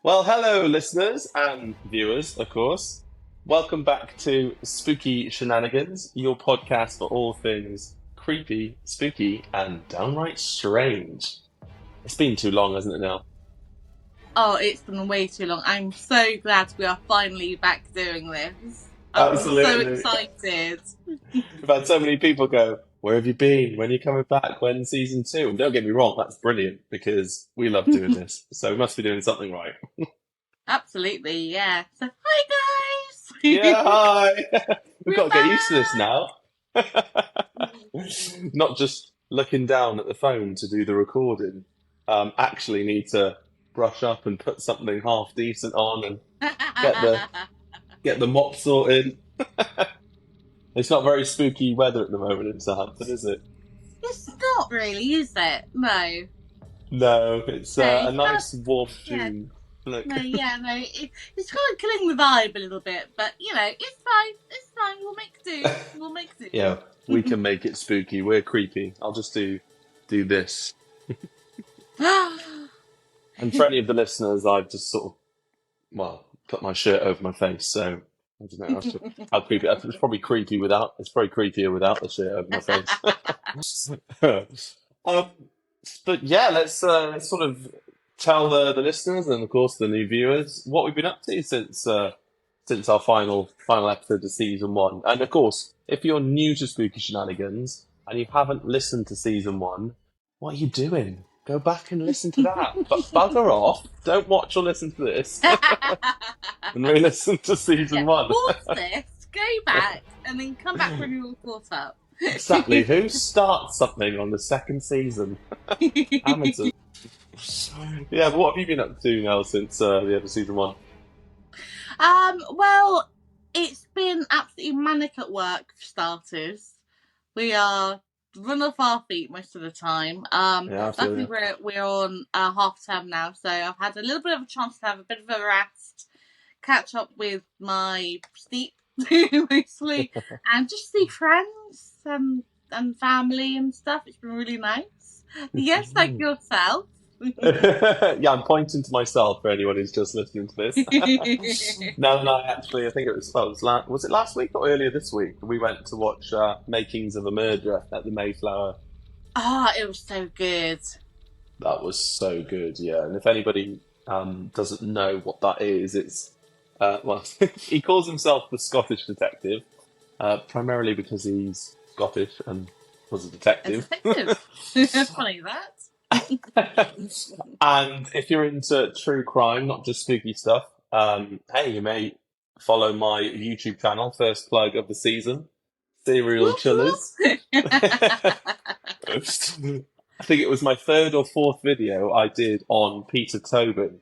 Well, hello, listeners and viewers, of course. Welcome back to Spooky Shenanigans, your podcast for all things creepy, spooky, and downright strange. It's been too long, hasn't it now? Oh, it's been way too long. I'm so glad we are finally back doing this. I'm so Absolutely. excited. We've had so many people go, "Where have you been? When are you coming back? When season two?" And don't get me wrong, that's brilliant because we love doing this. So we must be doing something right. Absolutely, yeah. So, hi guys! Yeah, hi! We've We're got to get used to this back! now. Not just looking down at the phone to do the recording. Actually need to brush up and put something half decent on and get the get the mop sorted. It's not very spooky weather at the moment in Southampton, is it? It's not really, is it? No. No, it's No, a it's kind of, nice warm yeah. June. Look, No, yeah, no. It's kind of killing the vibe a little bit, but, it's fine. It's fine. We'll make do. We'll make yeah, we do. can make it spooky. We're creepy. I'll just do this. And for any of the listeners, I've just sort of put my shirt over my face, so I don't know how creepy. It's probably creepy without. It's probably creepier without the shirt over my face. um, but yeah, let's sort of tell the listeners and of course the new viewers what we've been up to since our final episode of season one. And of course, if you're new to Spooky Shenanigans and you haven't listened to season one, what are you doing? Go back and listen to that. But bugger off. Don't watch or listen to this and re-listen to season Yeah, one. pause this, go back, and then come back when you're all caught up. Exactly. Who starts something on the second season? Amateurs. Yeah, but what have you been up to now since the end of season one? Well, it's been absolutely manic at work for starters. We are run off our feet most of the time. Yeah, I feel Luckily you. we're on half term now, so I've had a little bit of a chance to have a bit of a rest, catch up with my sleep mostly, and just see friends and family and stuff. It's been really nice. Yes, like yourself. Yeah, I'm pointing to myself for anyone who's just listening to this. No, actually, I think was it last week or earlier this week? We went to watch Makings of a Murderer at the Mayflower. Ah, it was so good. That was so good, yeah. And if anybody doesn't know what that is, it's well, he calls himself the Scottish detective, primarily because he's Scottish and was a A detective. detective. Funny that. And if you're into true crime, not just spooky stuff, hey, you may follow my YouTube channel, first plug of the season, Serial Whoop, Killers. whoop. I think it was my third or fourth video I did on Peter Tobin.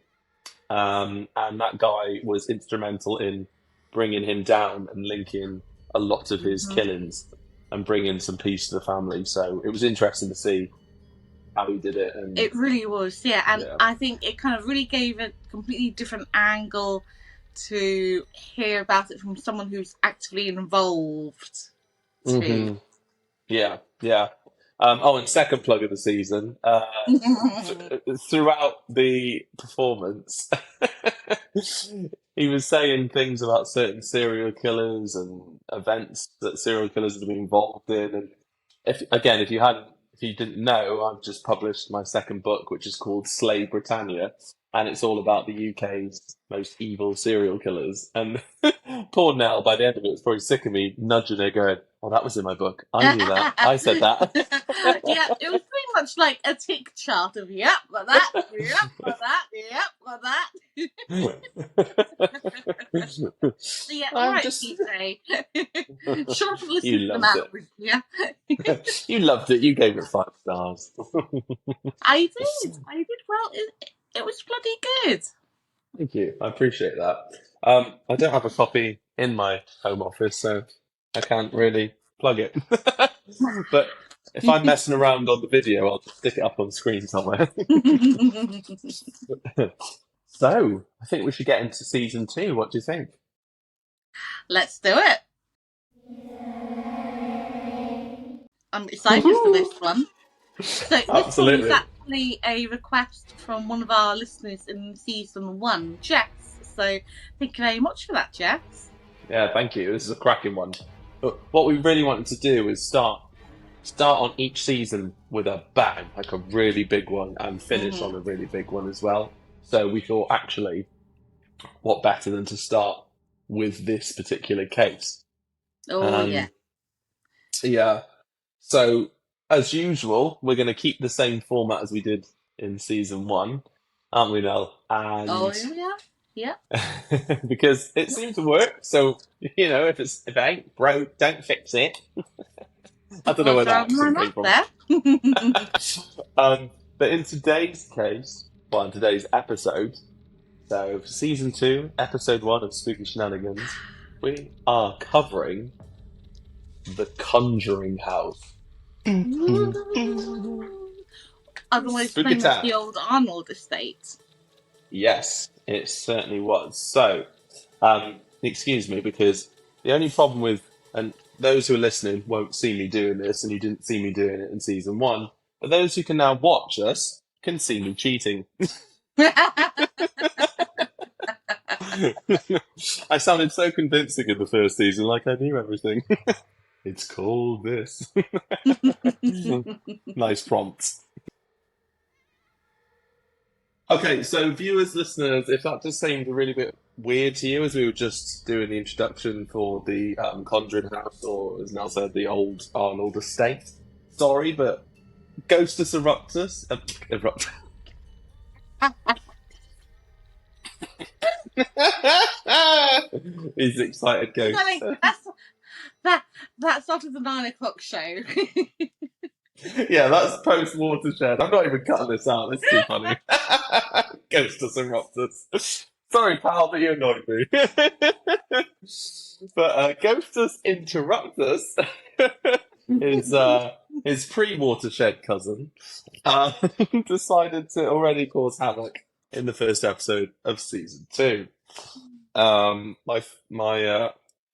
And that guy was instrumental in bringing him down and linking a lot of his Mhm. killings and bringing some peace to the family. So it was interesting to see how he did it. And It really was, yeah. And yeah. I think it kind of really gave a completely different angle to hear about it from someone who's actively involved too. Hmm. Yeah. And second plug of the season. Throughout the performance, he was saying things about certain serial killers and events that serial killers have been involved in. And if you didn't know, I've just published my second book, which is called Slay Britannia, and it's all about the UK's most evil serial killers. And poor Nell, by the end of it, was probably sick of me nudging her, going, "Oh, that was in my book. I knew that. I said that." Yeah, it was pretty much like a tick chart of yep, got that, yep, got that, yep, got that. So yeah, all I'm right, just. PJ. Sure to You listen to them loved it. out with you. You loved it. You gave it 5 stars. I did. Well, it was bloody good. Thank you. I appreciate that. I don't have a copy in my home office, so I can't really plug it. But if I'm messing around on the video, I'll just stick it up on screen somewhere. So, I think we should get into season two. What do you think? Let's do it. I'm excited for Woohoo! this one. So this one is Absolutely. actually a request from one of our listeners in season 1, Jess. So thank you very much for that, Jess. Yeah, thank you. This is a cracking one. But what we really wanted to do is start on each season with a bang, like a really big one, and finish on a really big one as well. So we thought, actually, what better than to start with this particular case? Oh, yeah. Yeah. So, as usual, we're going to keep the same format as we did in season 1, aren't we, Nell? And Oh, yeah. because it seemed to work. So, if it ain't broke, don't fix it. I don't know where that accent came from. But in today's episode, so for season 2, episode 1 of Spooky Shenanigans, we are covering the Conjuring House. Otherwise known as the old Arnold estate. Yes, it certainly was. So, excuse me, because the only problem with, and those who are listening won't see me doing this, and you didn't see me doing it in season 1, but those who can now watch us can see me cheating. I sounded so convincing in the first season, like I knew everything. It's called this. Nice prompt. Okay, so viewers, listeners, if that just seemed a really bit weird to you as we were just doing the introduction for the Conjuring House, or as Nell said, the old Arnold estate, sorry, but Ghostus Eruptus... He's excited ghost. That started the 9 o'clock show. Yeah, that's post-Watershed. I'm not even cutting this out. That's too funny. Ghostus Eruptus. Sorry, pal, but you annoyed me. But Ghostus Interruptus is his pre-Watershed cousin decided to already cause havoc in the first episode of season 2. My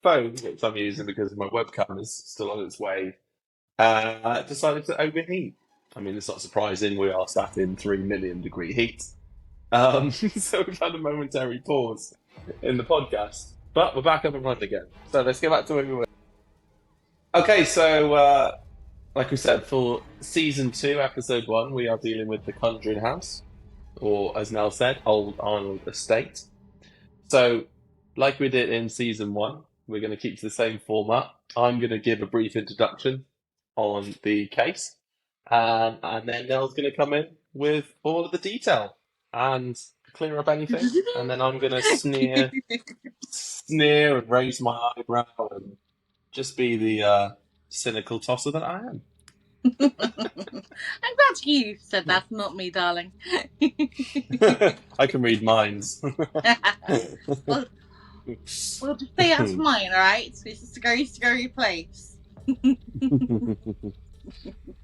phone, which I'm using because my webcam is still on its way, decided to overheat. I mean, it's not surprising. We are sat in 3 million degree heat. So we've had a momentary pause in the podcast, but we're back up and running again. So let's get back to where we were. Okay, so like we said, for season 2, episode 1, we are dealing with the Conjuring House, or as Nell said, Old Arnold Estate. So, like we did in season 1, we're going to keep to the same format. I'm going to give a brief introduction on the case, and then Nell's going to come in with all of the detail and clear up anything, and then I'm going to sneer and raise my eyebrow and just be the cynical tosser that I am. I'm glad you said that, not me, darling. I can read minds. Well, just say that's mine, alright? It's just a scary place.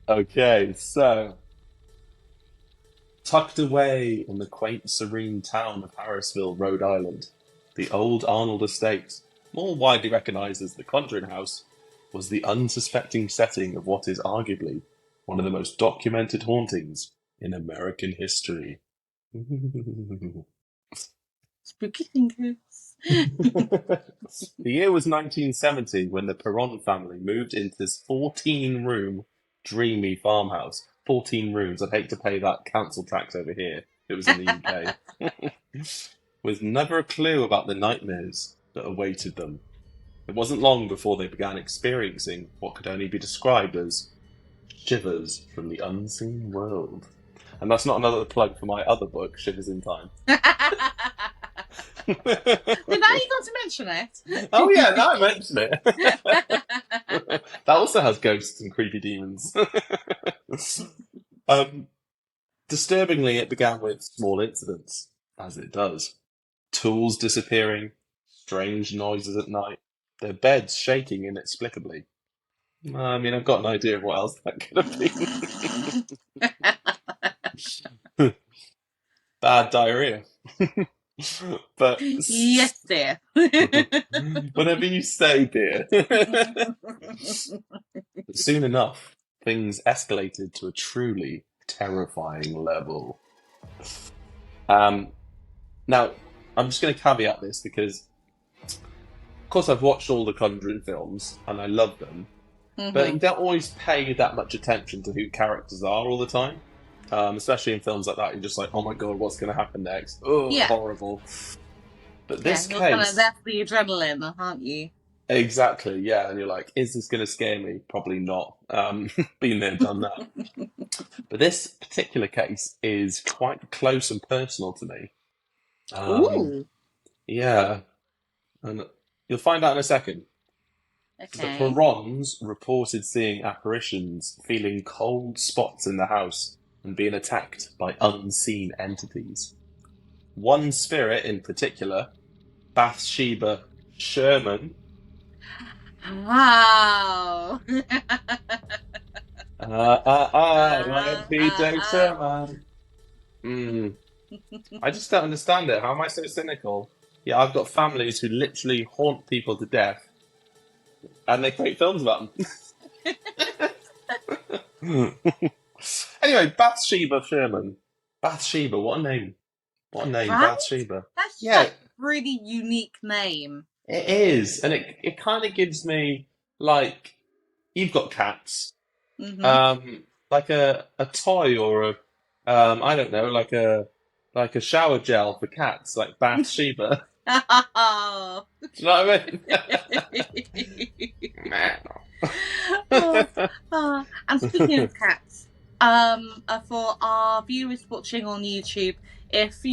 Okay, so tucked away in the quaint, serene town of Harrisville, Rhode Island, the old Arnold estate, more widely recognised as the Conjuring House, was the unsuspecting setting of what is arguably one of the most documented hauntings in American history. Spooky fingers. The year was 1970 when the Perron family moved into this 14-room dreamy farmhouse. 14 rooms. I'd hate to pay that council tax over here if it was in the UK. With never a clue about the nightmares that awaited them. It wasn't long before they began experiencing what could only be described as shivers from the unseen world. And that's not another plug for my other book, Shivers in Time. Well, now you got to mention it. Oh yeah, now I mention it. That also has ghosts and creepy demons. Disturbingly, it began with small incidents, as it does. Tools disappearing, strange noises at night, their beds shaking inexplicably. I mean, I've got an idea of what else that could have been. Bad diarrhea. But yes, dear. Whatever you say, dear. But soon enough, things escalated to a truly terrifying level. Now, I'm just going to caveat this because, of course, I've watched all the Conjuring films and I love them, but you don't always pay that much attention to who characters are all the time. Especially in films like that, you're just like, oh my god, what's going to happen next? Oh, Yeah. horrible. But this you're kind of case, there for the adrenaline, aren't you? exactly, yeah, and you're like, is this going to scare me? Probably not. Been there, done that. But this particular case is quite close and personal to me. Ooh. Yeah, and you'll find out in a second. The Okay. Perrons reported seeing apparitions, feeling cold spots in the house, and being attacked by unseen entities. One spirit in particular, Bathsheba Sherman. Wow. PJ Sherman. I just don't understand it. How am I so cynical? Yeah, I've got families who literally haunt people to death, and they create films about them. Anyway, Bathsheba Sherman. Bathsheba, what a name. What a name, Right? Bathsheba. That's Yeah, a really unique name. it is. And it kind of gives me, like, you've got cats. Like a toy or a, I don't know, like a shower gel for cats, like Bathsheba. Oh. Do you know what I mean? And speaking of cats, for our viewers watching on YouTube, if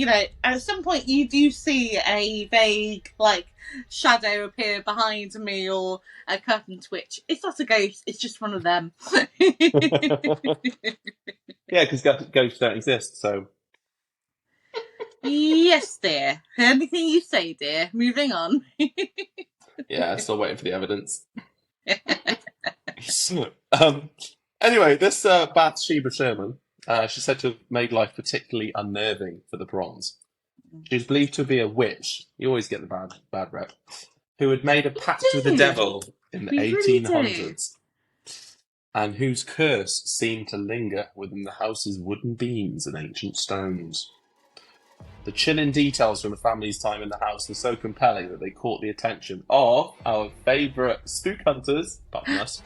at some point you do see a vague shadow appear behind me or a curtain twitch, it's not a ghost, it's just one of them. Yeah, because ghosts don't exist, so. Yes, dear. Anything you say, dear. Moving on. Yeah, still waiting for the evidence. Anyway, this Bathsheba Sherman, she's said to have made life particularly unnerving for the Perrons. She's believed to be a witch. You always get the bad rep. Who had made a pact with the devil in the 1800s, and whose curse seemed to linger within the house's wooden beams and ancient stones. The chilling details from the family's time in the house were so compelling that they caught the attention of our favourite spook hunters, apart from us,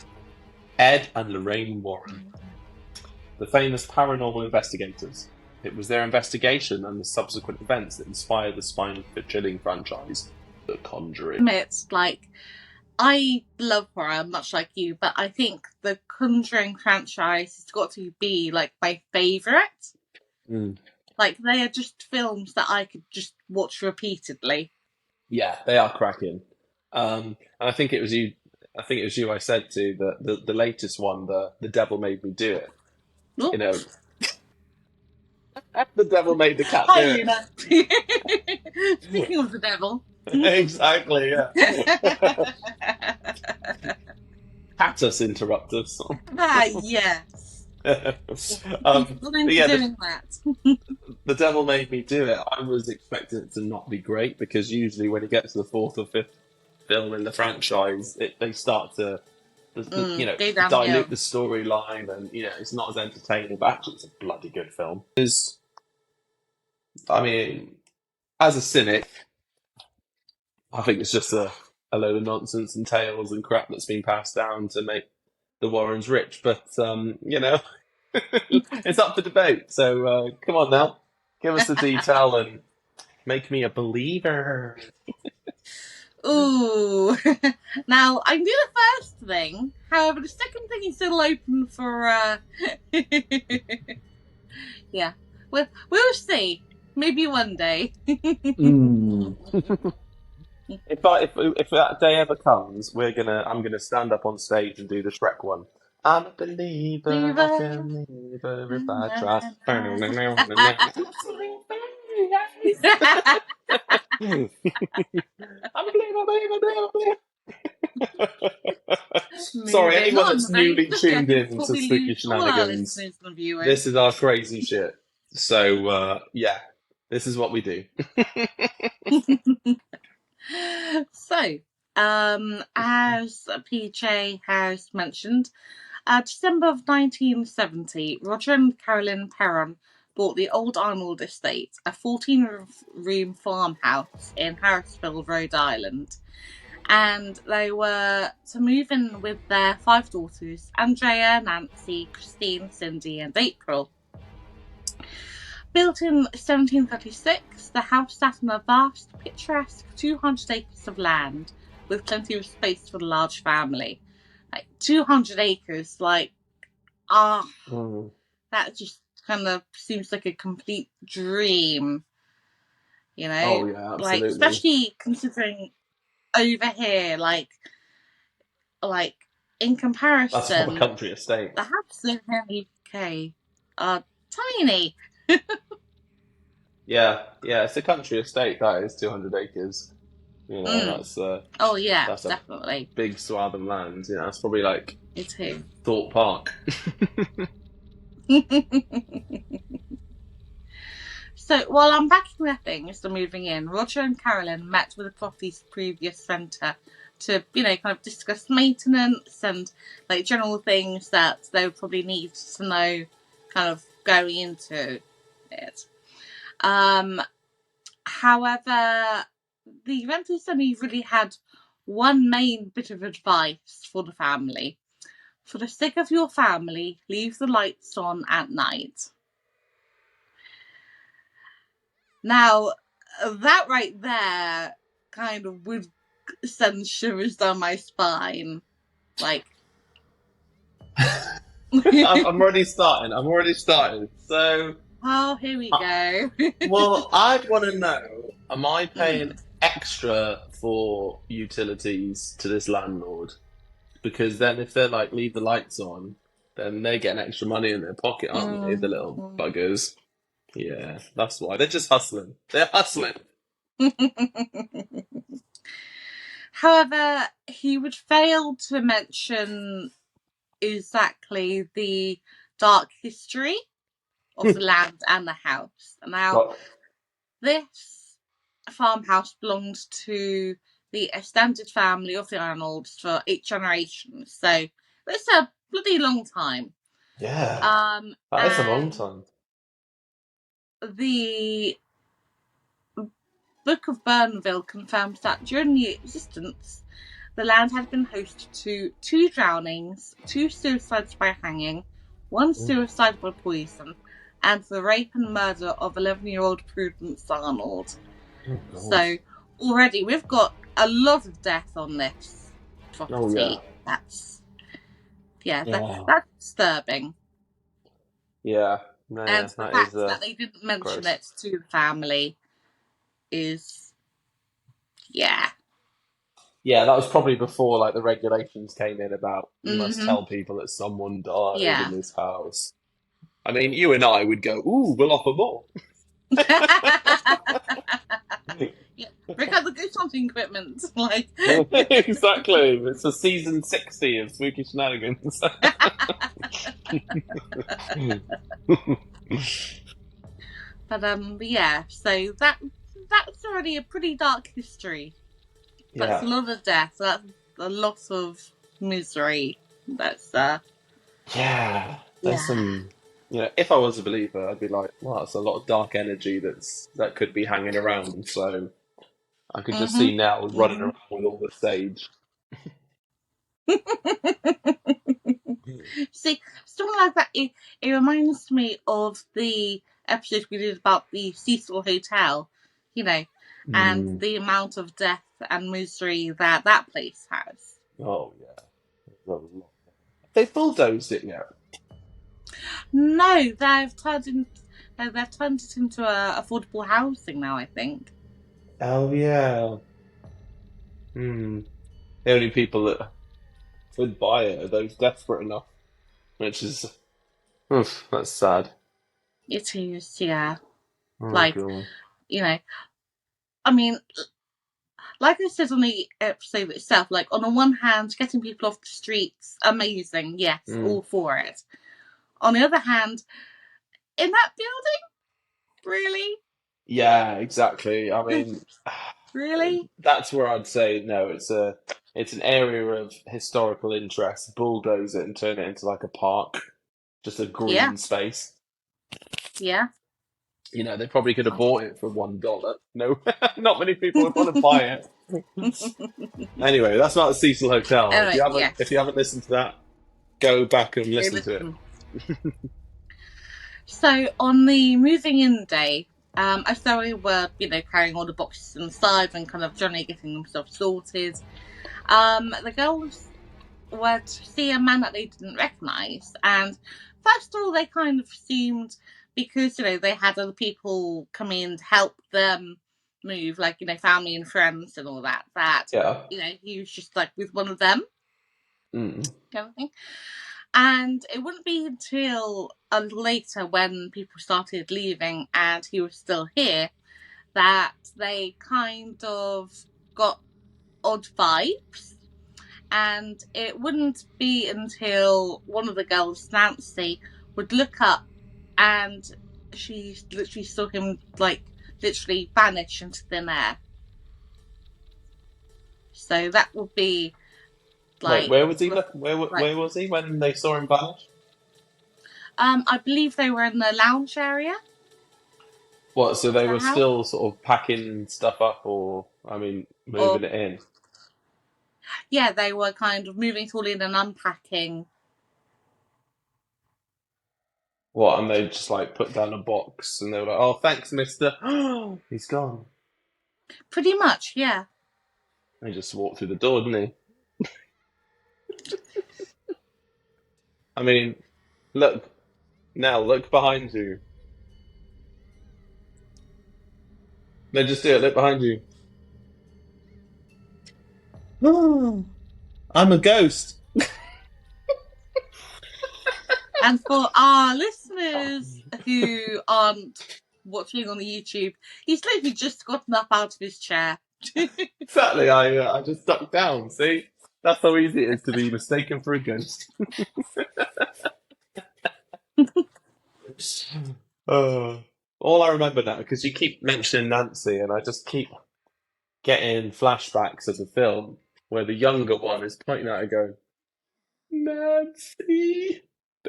Ed and Lorraine Warren, the famous paranormal investigators. It was their investigation and the subsequent events that inspired the spine-chilling franchise, The Conjuring. It's I love horror, much like you, but I think the Conjuring franchise has got to be my favourite. They are just films that I could just watch repeatedly. Yeah, they are cracking. And I think it was you. I think it was you I said to the latest one, the Devil Made Me Do It. Ooh. The devil made the cat do it. Speaking of the devil. Exactly, yeah. Catus interrupt us. Yes. Doing that. The Devil Made Me Do It. I was expecting it to not be great because usually when you get to the fourth or fifth film in the franchise, they start to dilute the storyline, and it's not as entertaining. But actually, it's a bloody good film. I mean, as a cynic, I think it's just a load of nonsense and tales and crap that's been passed down to make the Warrens rich. But it's up for debate. So come on now, give us the detail and make me a believer. Ooh. Now, I can do the first thing. However, the second thing is still open for... Yeah. We'll see. Maybe one day. If that day ever comes, I'm gonna stand up on stage and do the Shrek one. I'm a believer, I can believer if I try. I'm a believer. Sorry, anyone that's newly tuned in to Spooky Shenanigans, this is our crazy shit. So, yeah, this is what we do. So, as PJ has mentioned, December of 1970, Roger and Carolyn Perron bought the Old Arnold Estate, a 14-room farmhouse in Harrisville, Rhode Island. And they were to move in with their 5 daughters, Andrea, Nancy, Christine, Cindy, and April. Built in 1736, the house sat on a vast, picturesque 200 acres of land with plenty of space for the large family. 200 acres, that just kind of seems like a complete dream, Oh yeah, absolutely. Especially considering over here, in comparison, that's from a country estate. The houses in the UK are tiny. Yeah, it's a country estate. That is 200 acres. That's oh yeah, that's definitely a big swath of land. It's probably like it is Thorpe Park. So while unpacking their things and moving in, Roger and Carolyn met with the property's previous renter to, kind of discuss maintenance and general things that they would probably need to know kind of going into it. However, the renters only really had one main bit of advice for the family. For the sake of your family, leave the lights on at night. Now, that right there kind of would send shivers down my spine. I'm already starting. So... oh, here we go. Well, I'd want to know, am I paying extra for utilities to this landlord? Because then if they're leave the lights on, then they get an extra money in their pocket, aren't they, the little buggers? Yeah, that's why. They're just hustling. They're hustling. However, he would fail to mention exactly the dark history of the land and the house. Now, this farmhouse belonged to the extended family of the Arnolds for 8 generations. So it's a bloody long time. Yeah. That is a long time. The Book of Burnville confirms that during the existence, the land had been host to 2 drownings, 2 suicides by hanging, 1 suicide by poison, and the rape and murder of 11-year-old Prudence Arnold. So already we've got a lot of death on this property. Oh, yeah. That's disturbing. Yeah. No, and the fact that they didn't mention it to the family is, yeah, that was probably before the regulations came in about you must tell people that someone died in this house. I mean, you and I would go, ooh, we'll offer more. Bring out the ghost hunting equipment. Exactly. It's a season 60 of Spooky Shenanigans. But yeah, so that's already a pretty dark history. That's a lot of death. That's a lot of misery. That's there's some. If I was a believer, I'd be like, well, that's a lot of dark energy that could be hanging around. So I could just see now running around with all the sage. See, something like that, it reminds me of the episode we did about the Cecil Hotel, and the amount of death and misery that place has. Oh, yeah. They bulldozed it yet? No, they've turned it into affordable housing now, I think. Oh, yeah. The only people that would buy it are those desperate enough, which is, that's sad. It is, yeah. Oh, God. I mean, like I said on the episode itself, on the one hand, getting people off the streets, amazing, yes, all for it. On the other hand, in that building, really? Yeah, exactly. I mean, Really? That's where I'd say no. It's an area of historical interest. Bulldoze it and turn it into like a park, just a Yeah. green space. Yeah. You know, they probably could have bought it for $1. No, not many people would want to buy it. Anyway, that's not a Cecil Hotel. Anyway, If you yes. haven't listened to that, go back and Go listen to it. listen. So on the moving in day, as they were, carrying all the boxes inside and kind of generally getting themselves sorted, the girls were to see a man that they didn't recognise. And first of all, they kind of assumed, because, they had other people come in to help them move, like, family and friends and all that, Yeah. he was just like with one of them, Mm. kind of thing. And it wouldn't be until later, when people started leaving and he was still here, that they kind of got odd vibes. And it wouldn't be until one of the girls, Nancy, would look up and she literally saw him, like, literally vanish into thin air. So that would be, Wait, like... where was he? Where was he when they saw him vanish? I believe they were in the lounge area. What, so they were House? still sort of packing stuff up, or, I mean, moving it in? Yeah, they were kind of moving it all in and unpacking. What, and they just like put down a box and they were like, oh, thanks, mister. He's gone. Pretty much, yeah. He just walked through the door, didn't he? I mean, look, now look behind you. No, just do it, look behind you. I'm a ghost. And for our listeners who aren't watching on the YouTube, he's literally just gotten up out of his chair. Exactly, I just ducked down, see? That's how easy it is to be mistaken for a ghost. All I remember now, because you keep mentioning Nancy, and I just keep getting flashbacks of the film where the younger one is pointing at her going, Nancy,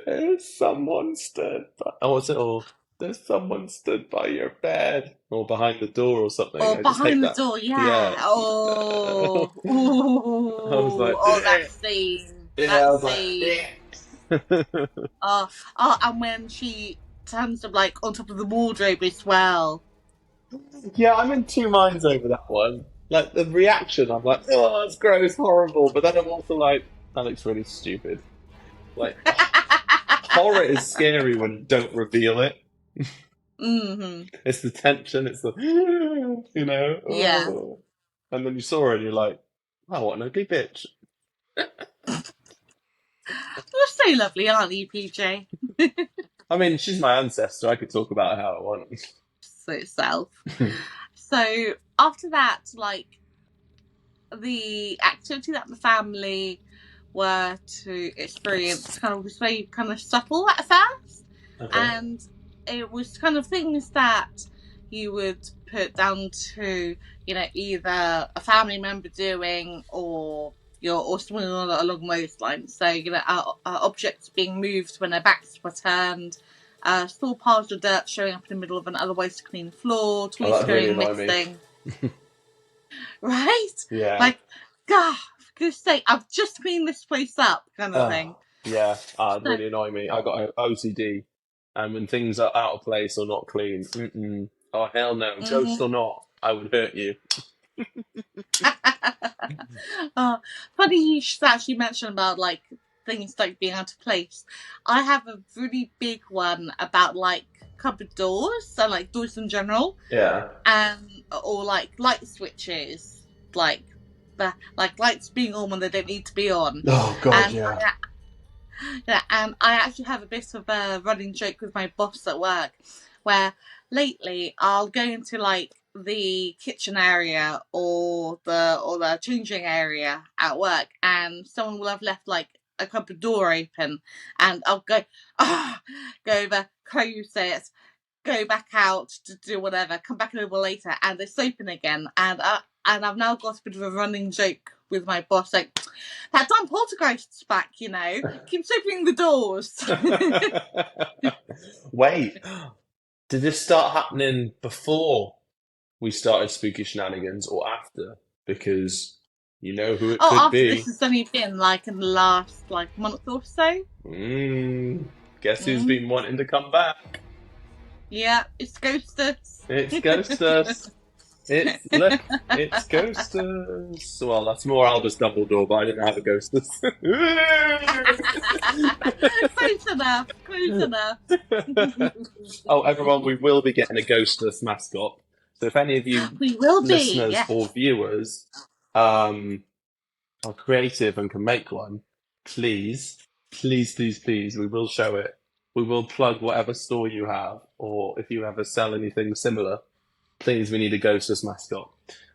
there's someone stood by... Oh, what's it all? There's someone stood by your bed. Or behind the door or something. Or I just hate behind the that. door, yeah. Yeah. Oh, I was like, that scene. yeah, That I was scene. like, And when she turns up, like, on top of the wardrobe as well. yeah, I'm in two minds over that one. Like, the reaction, I'm like, oh, that's gross, horrible. But then I'm also like, that looks really stupid. Like, horror is scary when you don't reveal it. Mm-hmm. It's the tension, it's the, you know, Yeah. oh. And then you saw her and you're like, wow, what an ugly bitch. You're so lovely, aren't you, PJ? I mean, she's my ancestor. I could talk about how I want. So itself. So after that, like, the activity that the family were to experience kind of was very kind of subtle at first. Okay. And it was kind of things that you would put down to, either a family member doing or something along those lines. So, objects being moved when their backs were turned, small piles of dirt showing up in the middle of an otherwise clean floor, toys going missing. Right? Yeah. Like, God, for goodness sake, I've just cleaned this place up, kind of thing. Yeah, it'd really annoy me. I got OCD, and when things are out of place or not clean, oh hell no, ghost or not, I would hurt you. Funny you should actually mention about, like, things like being out of place. I have a really big one about, like, cupboard doors and, like, doors in general. Yeah. Or like light switches, like lights being on when they don't need to be on. Oh God, yeah. And I actually have a bit of a running joke with my boss at work, where lately I'll go into, like, the kitchen area or the changing area at work, and someone will have left, like, a cupboard door open, and I'll go over, close it, go back out to do whatever, come back a little later, and it's open again, and And I've now got a bit of a running joke with my boss, like, that damn poltergeist's back, keeps opening the doors. Wait, did this start happening before we started Spooky Shenanigans or after? Because you know who it could after be. This has only been in the last month or so. Guess who's been wanting to come back? Yeah, it's Ghosters. It's Ghosters. It's Ghosters. Well, that's more Albus Dumbledore, but I didn't have a Ghosters. Close enough. Oh, everyone, we will be getting a Ghosters mascot. So if any of you listeners or viewers are creative and can make one, please, we will show it. We will plug whatever store you have, or if you ever sell anything similar, please, we need a Ghosters mascot.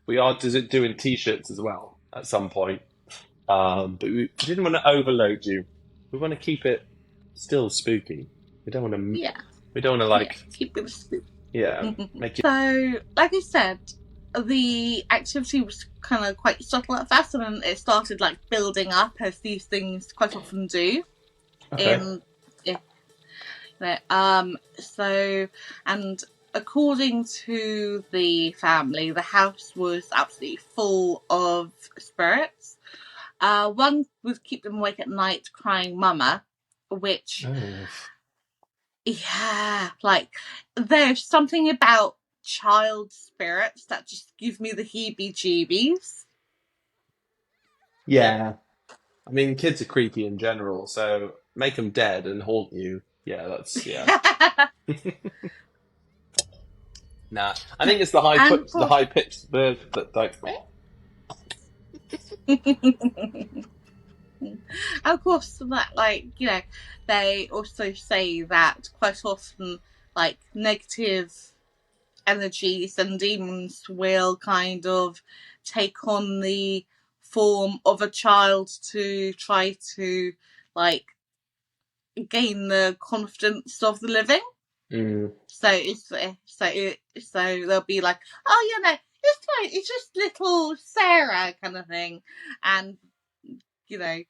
We are doing T-shirts as well at some point, but we didn't want to overload you. We want to keep it still spooky. We don't want to. Yeah. We don't want to keep it spooky. Yeah. Make it. So, like I said, the activity was kind of quite subtle at first, and then it started building up as these things quite often do. Okay. So, and according to the family, the house was absolutely full of spirits. One would keep them awake at night crying "Mama," which, yeah, there's something about child spirits that just give me the heebie-jeebies. Yeah. I mean, kids are creepy in general, so make them dead and haunt you. Yeah, Nah, I think it's the high-pitched bird that Of course, that they also say that quite often, negative energies and demons will kind of take on the form of a child to try to gain the confidence of the living. So they'll be like, oh yeah, no, it's just little Sarah kind of thing, and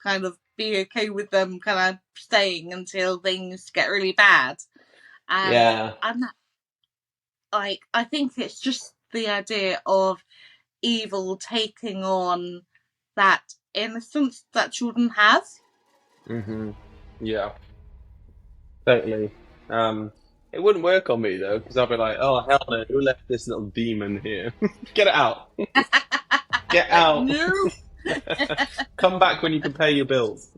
kind of be okay with them kind of staying until things get really bad. And I think it's just the idea of evil taking on that innocence that children have. Yeah. Totally. It wouldn't work on me though, because I'd be like, "Oh hell no! Who left this little demon here? Get it out! Get out! No. Come back when you can pay your bills."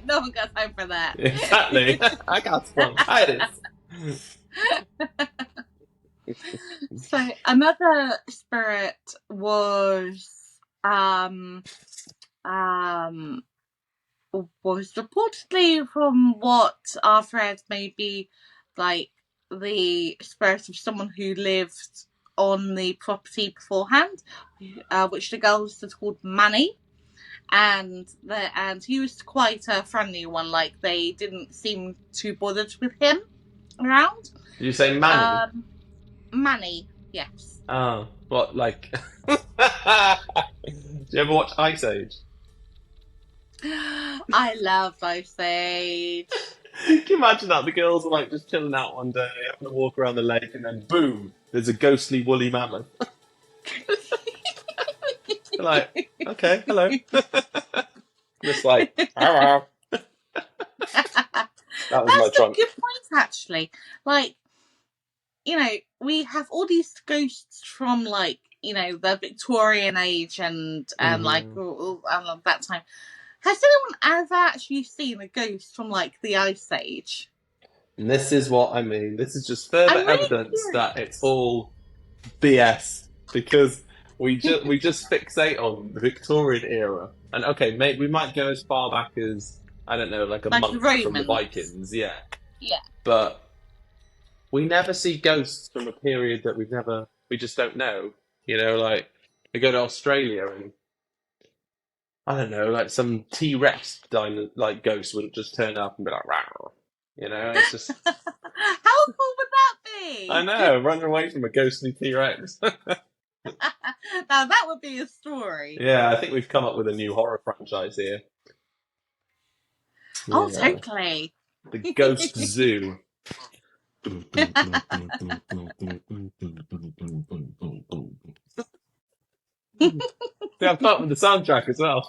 No one got time for that. Exactly. I got some. So another spirit was reportedly, from what I've read, maybe the spirit of someone who lived on the property beforehand, which the girls had called Manny, and he was quite a friendly one. They didn't seem too bothered with him around. Did you say Manny? Manny, yes. Oh, what Do you ever watch Ice Age? I love Ice Age. Can you imagine that? The girls are just chilling out one day, having a walk around the lake, and then boom, there's a ghostly woolly mammoth. Okay, hello. Just hello. That was my trunk. That's a good point, actually. We have all these ghosts from the Victorian age and that time. Has anyone ever actually seen a ghost from the Ice Age? And this is what I mean. This is just further evidence that it's all BS, because we just fixate on the Victorian era. And okay, mate, we might go as far back as, I don't know, a month from the Vikings, yeah. Yeah. But we never see ghosts from a period that we just don't know. We go to Australia and I don't know, some T-Rex ghost wouldn't just turn up and be like, "Rawr." It's just. How cool would that be? I know, running away from a ghostly T-Rex. Now that would be a story. Yeah, I think we've come up with a new horror franchise here. Oh, Yeah. totally. The Ghost Zoo. Yeah, I've come up with the soundtrack as well.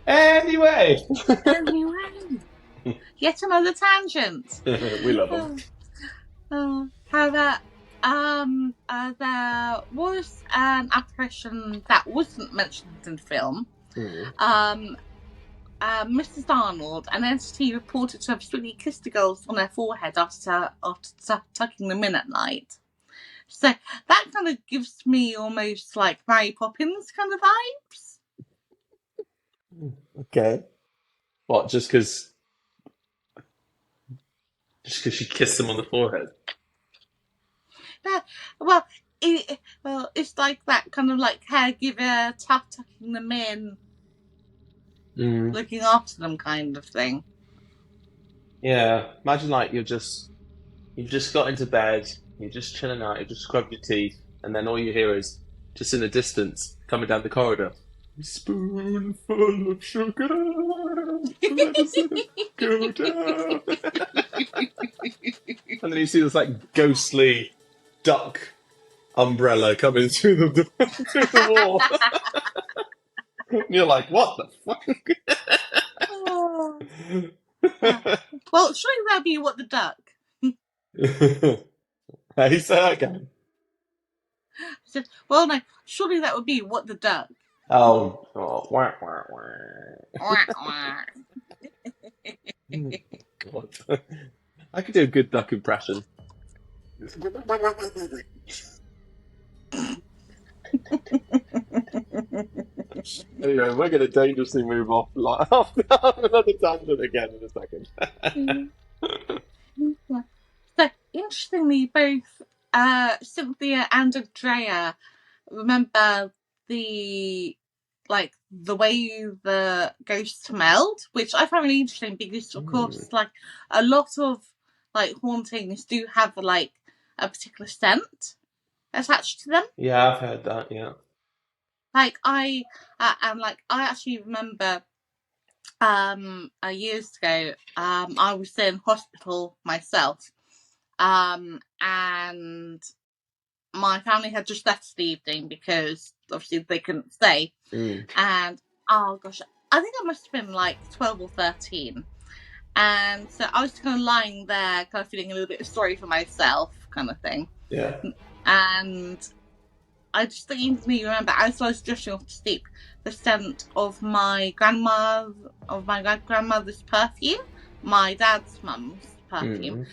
Anyway. Yet another tangent. We love them. How about there was an apparition that wasn't mentioned in the film. Mrs. Arnold, an entity reported to have sweetly kissed the girls on their forehead after tucking them in at night. So that kind of gives me almost like Mary Poppins kind of vibes. Okay. What? Just because she kissed him on the forehead? Yeah. Well, it's like that kind of like caregiver, tucking them in, looking after them kind of thing. Yeah. Imagine like you've just got into bed, you're just chilling out, you just scrubbed your teeth, and then all you hear is just in the distance coming down the corridor. Spoonful of sugar. Let us go down. And then you see this like ghostly duck umbrella coming through the wall. And you're like, what the fuck? Well, surely that'd be what the duck. Hey, say that again. Well, no, surely that would be what the duck. Oh, wah, wah, wah. God. I could do a good duck impression. Anyway, we're going to dangerously move off another tangent again in a second. So, interestingly, both Cynthia and Andrea remember the way the ghost smelled, which I found really interesting because, of course, like a lot of like hauntings do have like a particular scent attached to them. Yeah, I've heard that. Yeah. Like I actually remember years ago I was in hospital myself, and my family had just left the evening because obviously they couldn't stay. And oh gosh, I think I must have been like 12 or 13. And so I was kind of lying there, kind of feeling a little bit sorry for myself, kind of thing. Yeah. And I just distinctly remember, as I was drifting off to sleep, the scent of my grandmother's perfume, my dad's mum's perfume.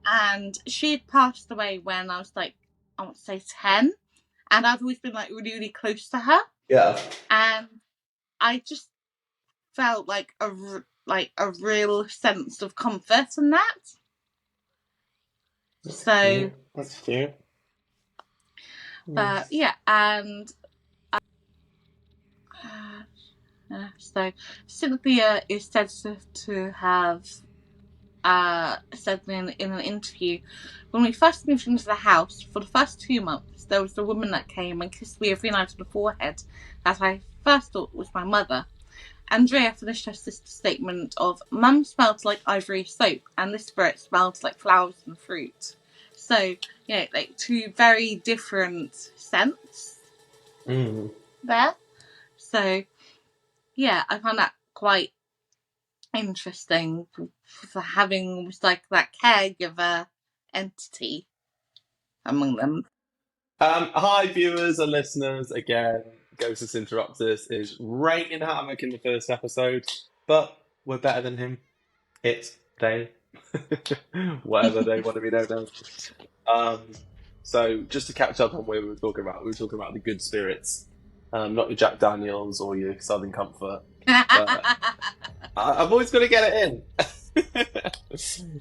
And she had passed away when I was like, I want to say 10, and I've always been like really, really close to her. Yeah. And I just felt like a real sense of comfort in that. So that's cute. But yeah, and so Cynthia is said to have said in an interview, when we first moved into the house, for the first 2 months, there was a woman that came and kissed me every night on the forehead that I first thought was my mother. Andrea finished her sister's statement of, Mum smelled like ivory soap and this spirit smelled like flowers and fruit. So, you know, like 2 very different scents there. So, yeah, I found that quite interesting for having like that caregiver entity among them. Hi, viewers and listeners. Again, Ghostess Interruptus is rating Hammock in the first episode, but we're better than him. It's they. Whatever they want to be known as. So, just to catch up on what we were talking about the good spirits. Not your Jack Daniels or your Southern Comfort. But I've always got to get it in.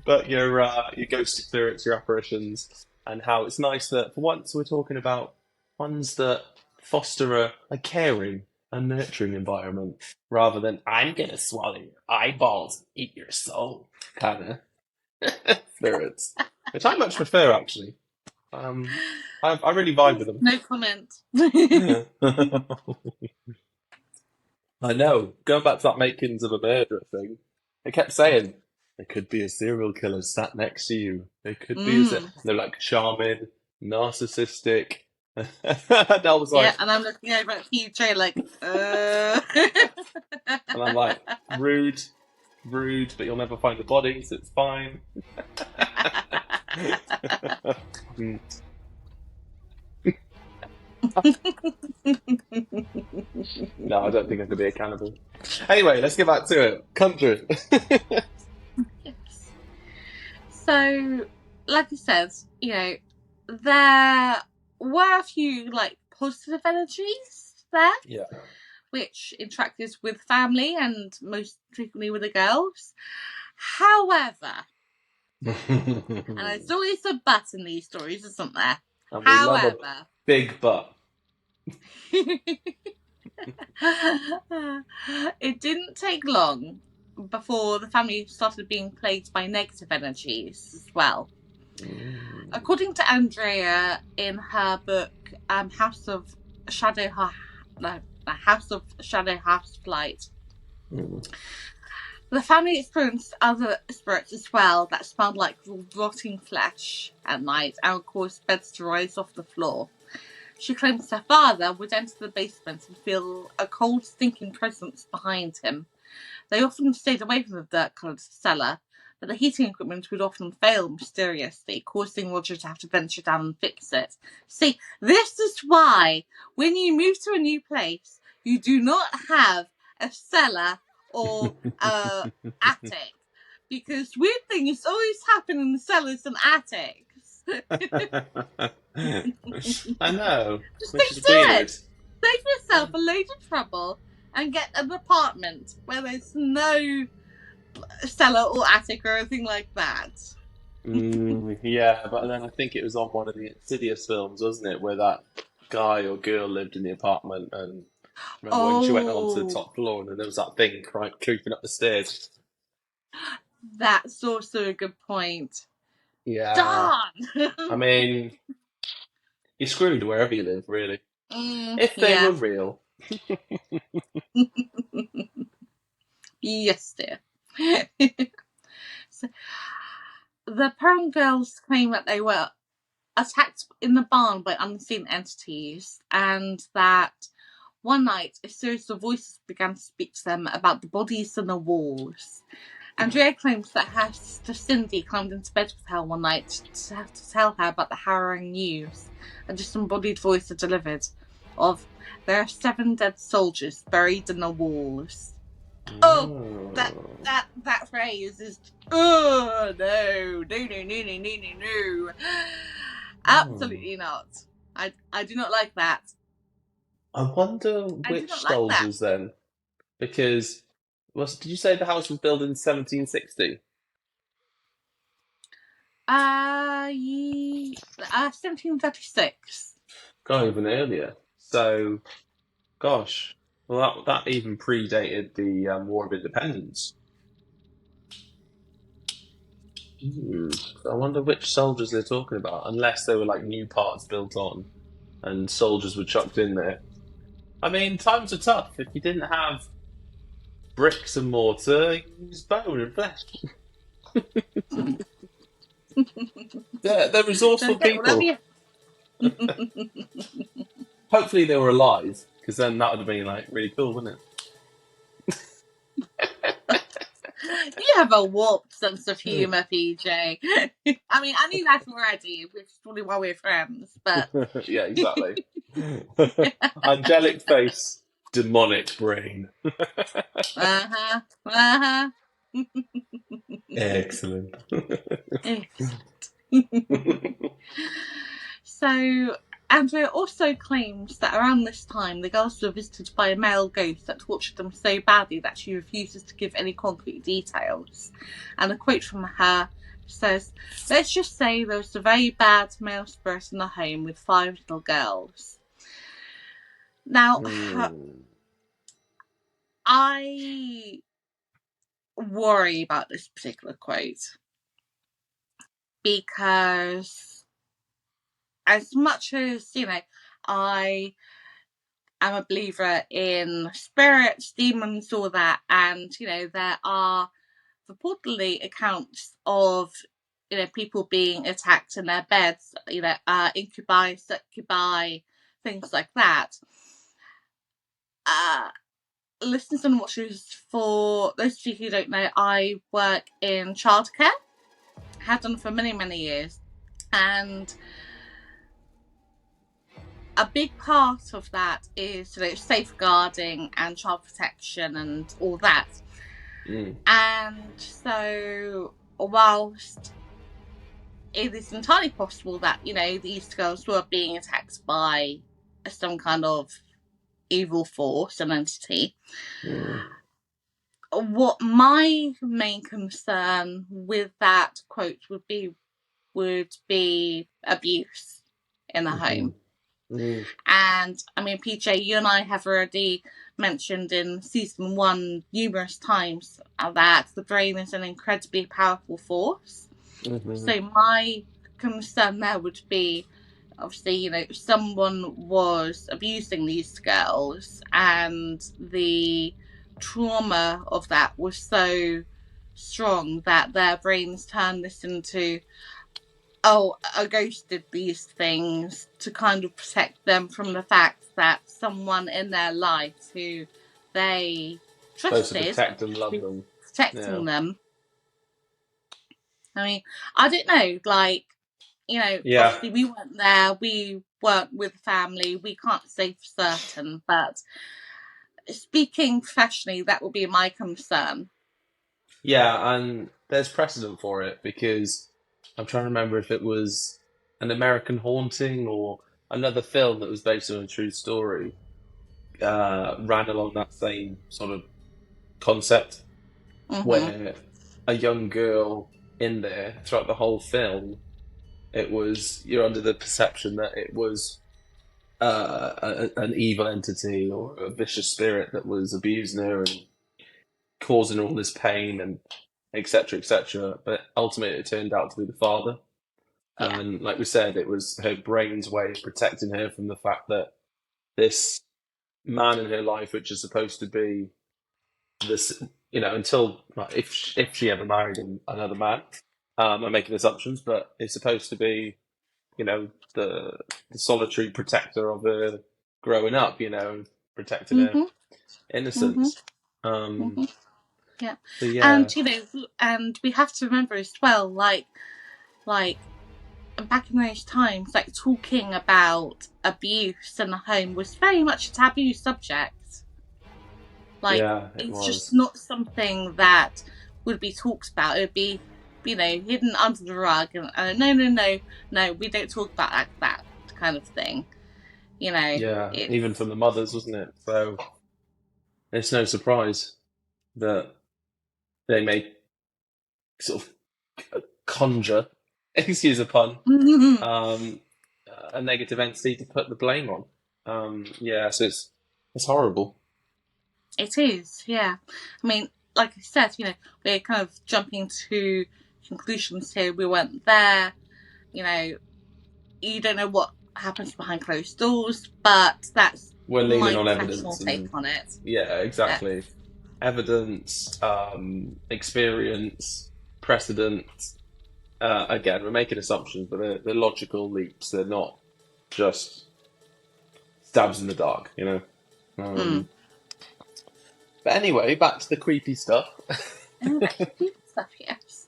But your ghost spirits, your apparitions, and how it's nice that for once we're talking about ones that foster a caring and nurturing environment rather than I'm gonna swallow your eyeballs and eat your soul kind of spirits, which I much prefer actually. I really vibe with them. No comment. I know. Going back to that makings of a murderer thing, they kept saying there could be a serial killer sat next to you. There could be a. Mm. They're like charming, narcissistic. And I was Yeah, like, and I'm looking over at PJ like, and I'm like, rude, rude, but you'll never find the body, so it's fine. Mm. No, I don't think I could be a cannibal. Anyway, let's get back to it. Conjuring. Yes. So, like I said, there were a few like positive energies there, Yeah. which interacted with family and most frequently with the girls. However, and there's always a but in these stories, isn't there? And we love a However, big butt. it didn't take long before the family started being plagued by negative energies as well. According to Andrea in her book House of Shadow House Flight, the family experienced other spirits as well that smelled like rotting flesh at night and caused beds to rise off the floor. She claims her father would enter the basement and feel a cold, stinking presence behind him. They often stayed away from the dirt-coloured cellar, but the heating equipment would often fail mysteriously, causing Roger to have to venture down and fix it. See, this is why, when you move to a new place, you do not have a cellar or an attic, because weird things always happen in the cellars and attics. I know, Just which fix is weird. it. Save yourself a load of trouble and get an apartment where there's no cellar or attic or anything like that. Yeah, but then I think it was on one of the Insidious films, wasn't it, where that guy or girl lived in the apartment, and remember when she went onto the Oh, top floor and then there was that thing creeping up the stairs. that's also a good point. Yeah, Darn! I mean, you're screwed wherever you live, really. If they were Yeah. real. Yes, dear. So, the Perrin girls claim that they were attacked in the barn by unseen entities, and that one night a series of voices began to speak to them about the bodies in the walls. Andrea claims that her sister Cindy climbed into bed with her one night to have to tell her about the harrowing news a disembodied voice had delivered of there are 7 dead soldiers buried in the walls. Oh, that phrase is no. Absolutely not. I do not like that. I wonder I do which not like that. soldiers then, because did you say the house was built in 1760? 1736. God, even earlier. So, gosh, well that even predated the War of Independence. So I wonder which soldiers they're talking about, unless they were like new parts built on and soldiers were chucked in there. I mean, times are tough. If you didn't have bricks and mortar, you use bone and flesh. They're resourceful Get whatever people. you. Hopefully they were alive, because then that would have been like really cool, wouldn't it? You have a warped sense of humour, PJ. I mean, I knew that already, which is probably why we're friends, but. Yeah, exactly. Angelic face, demonic brain. Uh-huh. Uh-huh. Excellent. So, Andrea also claims that around this time the girls were visited by a male ghost that tortured them so badly that she refuses to give any concrete details. And a quote from her says, "Let's just say there was a very bad male spirit in the home with 5 little girls." Now, I worry about this particular quote because as much as, I am a believer in spirits, demons, all that, and, there are reportedly accounts of, people being attacked in their beds, incubi, succubi, things like that. Listeners and watchers, for those of you who don't know, I work in childcare, have done for many, many years, and a big part of that is safeguarding and child protection and all that. And so whilst it is entirely possible that, these girls were being attacked by some kind of evil force and entity, what my main concern with that quote would be abuse in the home. And I mean, PJ, you and I have already mentioned in season 1 numerous times that the brain is an incredibly powerful force. So my concern there would be, obviously, someone was abusing these girls, and the trauma of that was so strong that their brains turned this into, a ghost did these things to kind of protect them from the fact that someone in their life who they trusted, supposed to protect and love them, protecting them. I mean, I don't know, obviously we weren't there, we weren't with the family, we can't say for certain, but speaking professionally, that would be my concern. Yeah, and there's precedent for it, because I'm trying to remember if it was an American Haunting or another film that was based on a true story, ran along that same sort of concept, where a young girl in there throughout the whole film, you're under the perception that it was an evil entity or a vicious spirit that was abusing her and causing all this pain and etc. etc. But ultimately, it turned out to be the father. Yeah. And like we said, it was her brain's way of protecting her from the fact that this man in her life, which is supposed to be this, until if she ever married another man, I'm making assumptions, but it's supposed to be, the solitary protector of her growing up, protecting her innocence. Yeah. So yeah. And we have to remember as well, like back in those times, talking about abuse in the home was very much a taboo subject. It's just not something that would be talked about. It would be, hidden under the rug, and no, we don't talk about that kind of thing. Even from the mothers, wasn't it? So it's no surprise that they may sort of conjure, excuse the pun, a negative entity to put the blame on. So it's horrible. It is, yeah. I mean, like I said, we're kind of jumping to conclusions here. We weren't there. You don't know what happens behind closed doors, but we're leaning on professional evidence take on it. Yeah, exactly. Evidence, experience, precedent. Again, we're making assumptions, but they're logical leaps. They're not just stabs in the dark, But anyway, back to the creepy stuff. Creepy stuff, yes.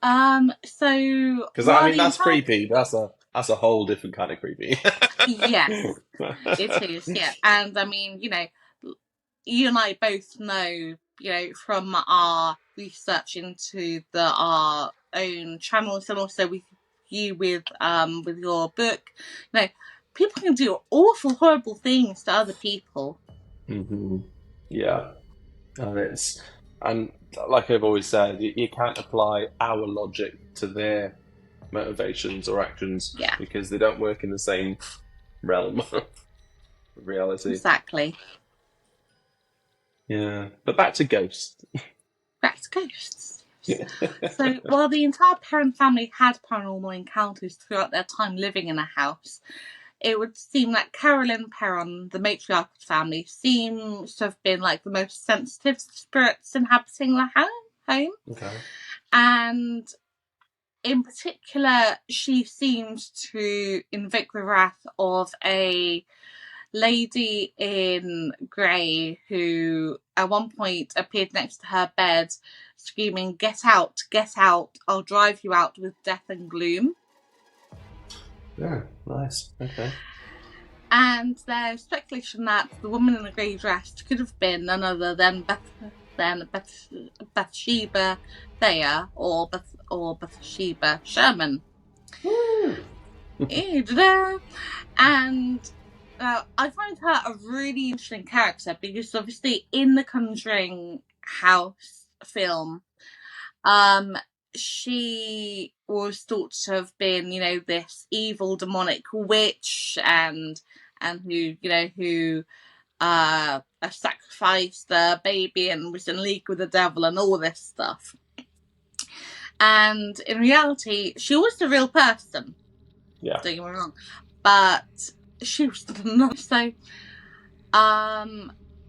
Because that's creepy. That's a whole different kind of creepy. Yes, it is. Yeah, and I mean, you and I both know, from our research into our own channels, and also with you with your book, people can do awful, horrible things to other people. Yeah, and like I've always said, you can't apply our logic to their motivations or actions, because they don't work in the same realm of reality. Exactly. Yeah, but back to ghosts. Back to ghosts. So while the entire Perron family had paranormal encounters throughout their time living in a house, it would seem that Carolyn Perron, the matriarch of the family, seems to have been like the most sensitive to spirits inhabiting the home. Okay. And in particular, she seems to invoke the wrath of a lady in grey who at one point appeared next to her bed screaming, get out, I'll drive you out with death and gloom. Yeah, nice. Okay. And there's speculation that the woman in the grey dress could have been none other than Bathsheba Thayer or Bathsheba Sherman. And I find her a really interesting character because obviously in the Conjuring House film, she was thought to have been, this evil demonic witch and who sacrificed the baby and was in league with the devil and all this stuff. And in reality, she was the real person. Yeah. Don't get me wrong. But she was not. So,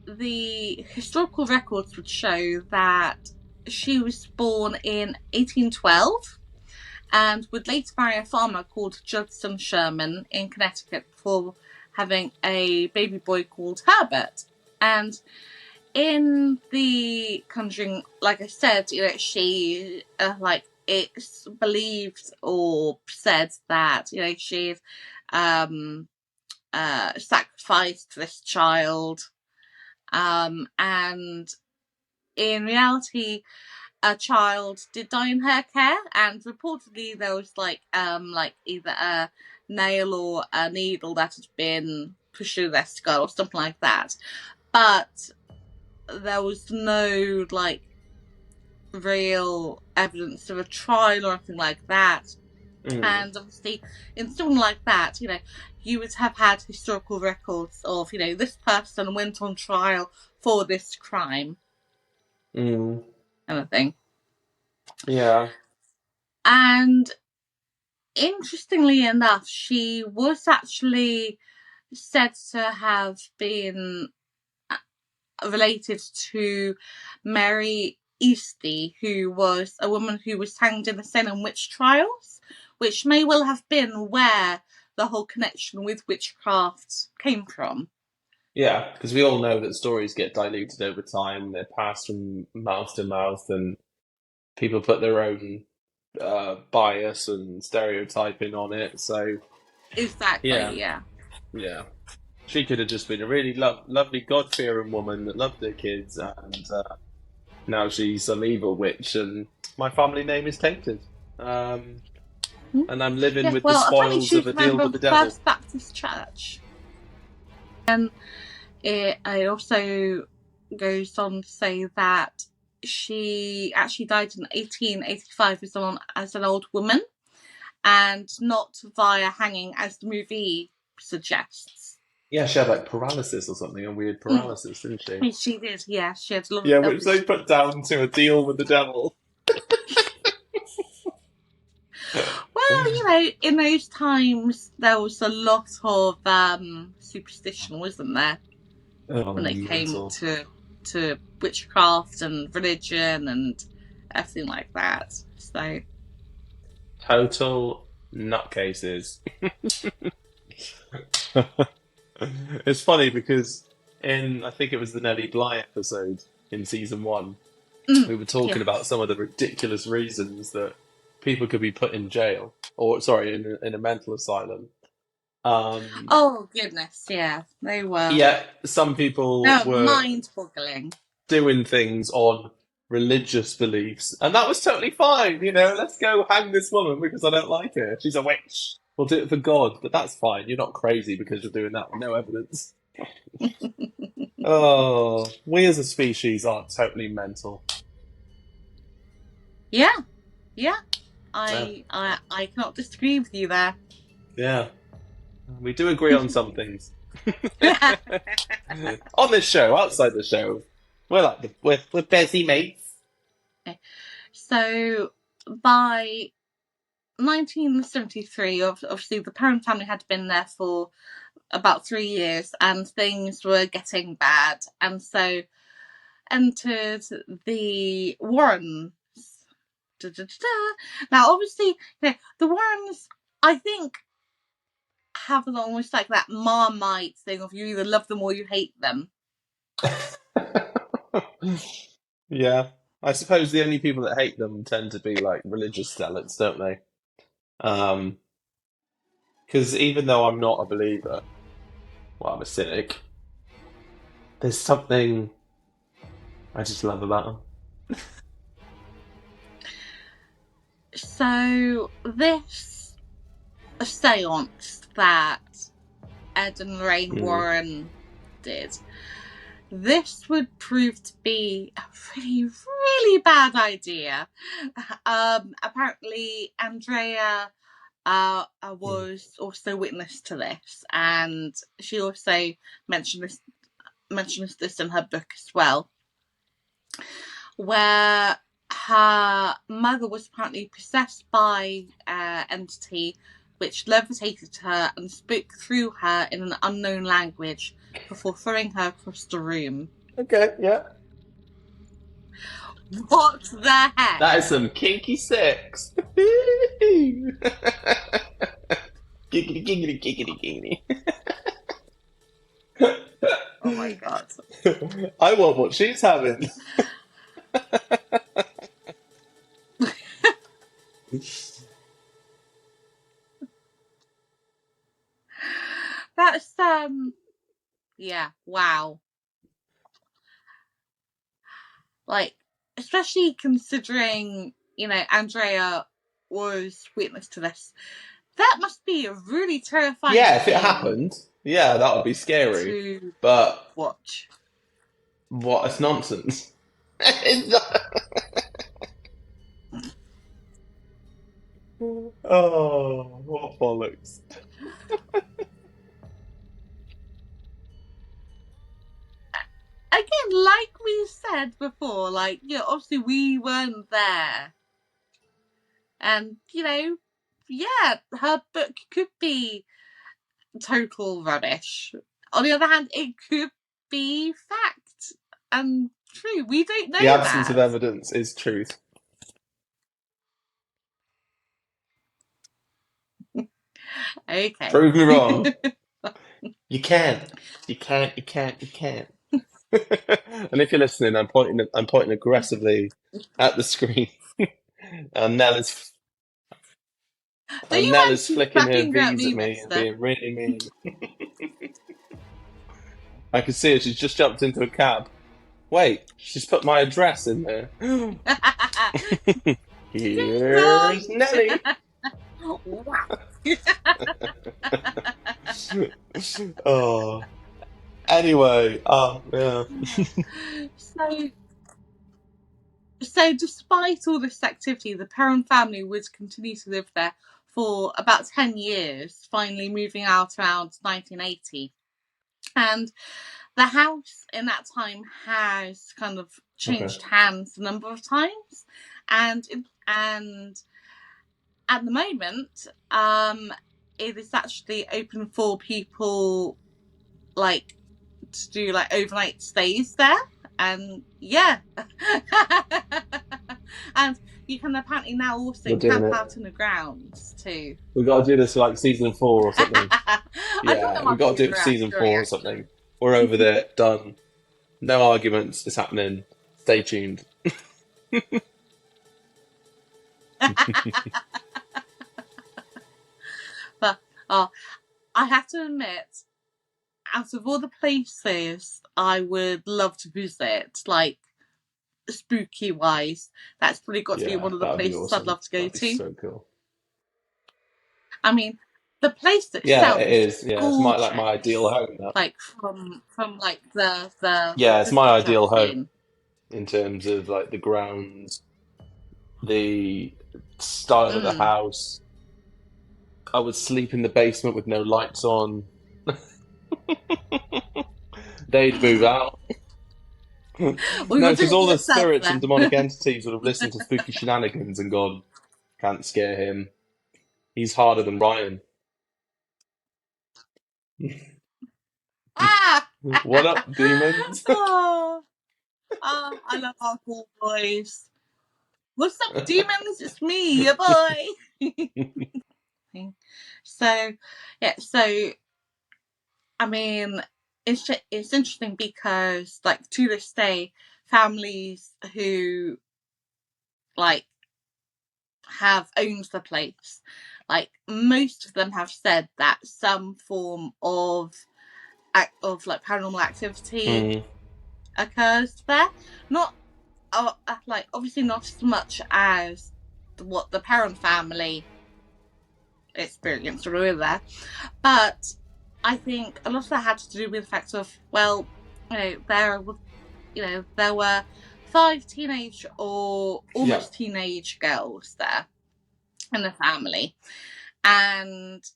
the historical records would show that she was born in 1812 and would later marry a farmer called Judson Sherman in Connecticut before having a baby boy called Herbert. And in the Conjuring, like I said, she it's believed or said that she sacrificed this child, and in reality, a child did die in her care, and reportedly there was either a nail or a needle that had been pushed through their skull or something like that, but there was no real evidence of a trial or anything like that. And obviously in something like that, you would have had historical records of this person went on trial for this crime, kind of thing. Yeah. And interestingly enough, she was actually said to have been related to Mary Eastley, who was a woman who was hanged in the Salem witch trials, which may well have been where the whole connection with witchcraft came from. Yeah, because we all know that stories get diluted over time. They're passed from mouth to mouth, and people put their own bias and stereotyping on it. So Exactly, yeah. She could have just been a really lovely, God-fearing woman that loved her kids, and now she's some evil witch, and my family name is tainted. And I'm living with the spoils of a deal with the devil. First Baptist Church. And it also goes on to say that she actually died in 1885 as an old woman, and not via hanging, as the movie suggests. Yeah, she had paralysis or something, a weird paralysis, didn't she? She did, yeah. She had a lot of which they put down to a deal with the devil. Well, in those times, there was a lot of superstition, wasn't there? When it came to witchcraft and religion and everything like that. So total nutcases. It's funny because I think it was the Nellie Bly episode in season 1, we were talking about some of the ridiculous reasons that people could be put in jail, or in a mental asylum. Oh goodness, yeah, they were. Yeah, some people were mind-boggling, doing things on religious beliefs, and that was totally fine. Let's go hang this woman because I don't like her. She's a witch. We'll do it for God, but that's fine. You're not crazy because you're doing that with no evidence. Oh, we as a species are totally mental. Yeah. I cannot disagree with you there. Yeah, we do agree on some things. On this show, outside the show, we're we're busy mates. Okay. So by 1973, obviously the Perron family had been there for about 3 years, and things were getting bad, and so entered the Warrens. Now, obviously, the Warrens, I think, have almost like that Marmite thing of you either love them or you hate them. Yeah. I suppose the only people that hate them tend to be like religious zealots, don't they? Because even though I'm not a believer, well, I'm a cynic, there's something I just love about them. So this seance that Ed and Lorraine Warren did, this would prove to be a really, really bad idea. Apparently, Andrea was also witness to this, and she also mentions this in her book as well, where her mother was apparently possessed by an entity which levitated her and spoke through her in an unknown language before throwing her across the room. Okay, yeah. What the heck? That is some kinky sex. Giggity, giggity, giggity, giggity. Oh my god. I want what she's having. That's yeah, wow. Like, especially considering, Andrea was witness to this. That must be a really terrifying Yeah, if it happened, yeah, that would be scary. To but watch. What? It's nonsense. Oh, what bollocks. Again, like we said before, obviously we weren't there. And, yeah, her book could be total rubbish. On the other hand, it could be fact and true. We don't know. The absence of evidence is truth. Okay. Prove me wrong. You can't. You can't. You can't. You can't. And if you're listening, I'm pointing aggressively at the screen. And Nell is flicking her V's at me and being really mean. I can see her. She's just jumped into a cab. Wait, she's put my address in there. Here's Nelly. Wow. Oh. Anyway, yeah. So despite all this activity, the Perron family would continue to live there for about 10 years, finally moving out around 1980. And the house in that time has kind of changed hands a number of times. And at the moment, it is actually open for people to do overnight stays there. And yeah. And you can apparently now also camp out in the grounds too. We've got to do this for season 4 or something. Yeah, we've got to do it for season 4 or something. We're over there, done. No arguments, it's happening. Stay tuned. But I have to admit, out of all the places I would love to visit, spooky wise, that's probably got to be one of the places awesome. I'd love to go to. So cool. I mean, the place itself. Yeah, it is. Yeah, it's my ideal home. That. From the. Yeah, it's my ideal home in terms of the grounds, the style of the house. I would sleep in the basement with no lights on. They'd move out. We No, were because doing all the yourself spirits there. and demonic entities would have listened to Spooky Shenanigans and gone, can't scare him. He's harder than Ryan. Ah! What up, demons? Oh, I love our cool boys. What's up, demons? It's me, your boy. So, yeah, so, I mean, it's interesting because, like, to this day, families who, like, have owned the place, like, most of them have said that some form of like paranormal activity occurs there. Not like obviously not as much as what the parent family experienced when we were there, but I think a lot of that had to do with the fact of, well, there were 5 teenage or Yeah. almost teenage girls there in the family, and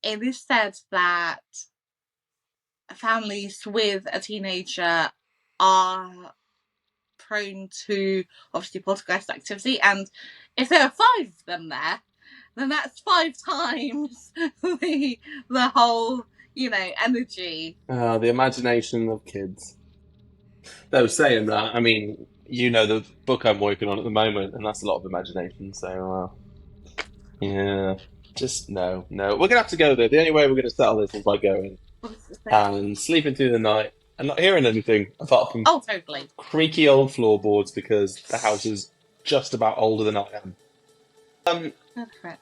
it is said that families with a teenager are prone to obviously poltergeist activity, and if there are 5 of them there, then that's 5 times the whole energy. The imagination of kids. Though saying that, I mean, you know the book I'm working on at the moment, and that's a lot of imagination. So yeah, just no. We're gonna have to go there. The only way we're gonna settle this is by going and sleeping through the night and not hearing anything apart from totally creaky old floorboards because the house is just about older than I am.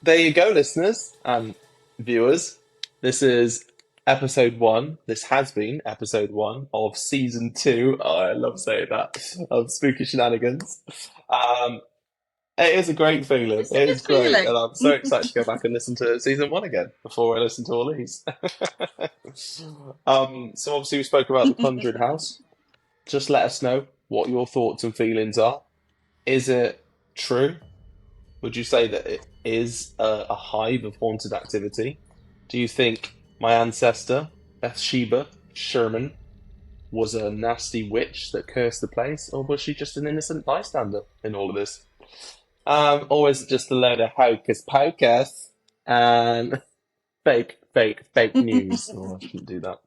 There you go, listeners and viewers. This is episode 1. This has been episode 1 of season 2. Oh, I love saying that, of Spooky Shenanigans. It is a great feeling. It is great, and I'm so excited to go back and listen to season 1 again before I listen to all these. So obviously we spoke about the Conjuring House. Just let us know what your thoughts and feelings are. Is it true? Would you say that it is a hive of haunted activity? Do you think my ancestor, Bathsheba Sherman, was a nasty witch that cursed the place, or was she just an innocent bystander in all of this? Or is it just a load of hocus pocus and fake news? Oh, I shouldn't do that.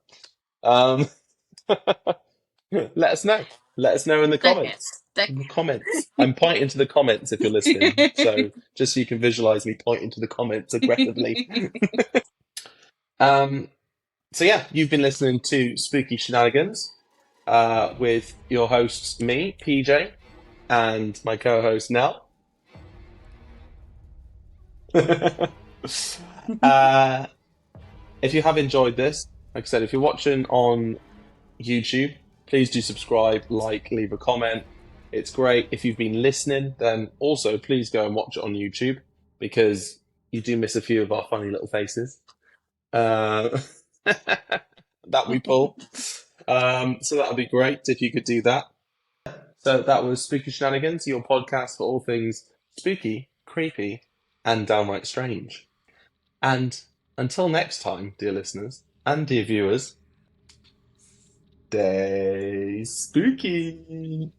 Let us know. Let us know in the comments. In the comments. I'm pointing to the comments if you're listening. So just so you can visualize me pointing to the comments aggressively. So yeah, you've been listening to Spooky Shenanigans with your hosts, me, PJ, and my co-host, Nell. If you have enjoyed this, like I said, if you're watching on YouTube, please do subscribe, like, leave a comment. It's great. If you've been listening, then also please go and watch it on YouTube because you do miss a few of our funny little faces that we pull. So that would be great if you could do that. So that was Spooky Shenanigans, your podcast for all things spooky, creepy, and downright strange. And until next time, dear listeners and dear viewers, stay spooky.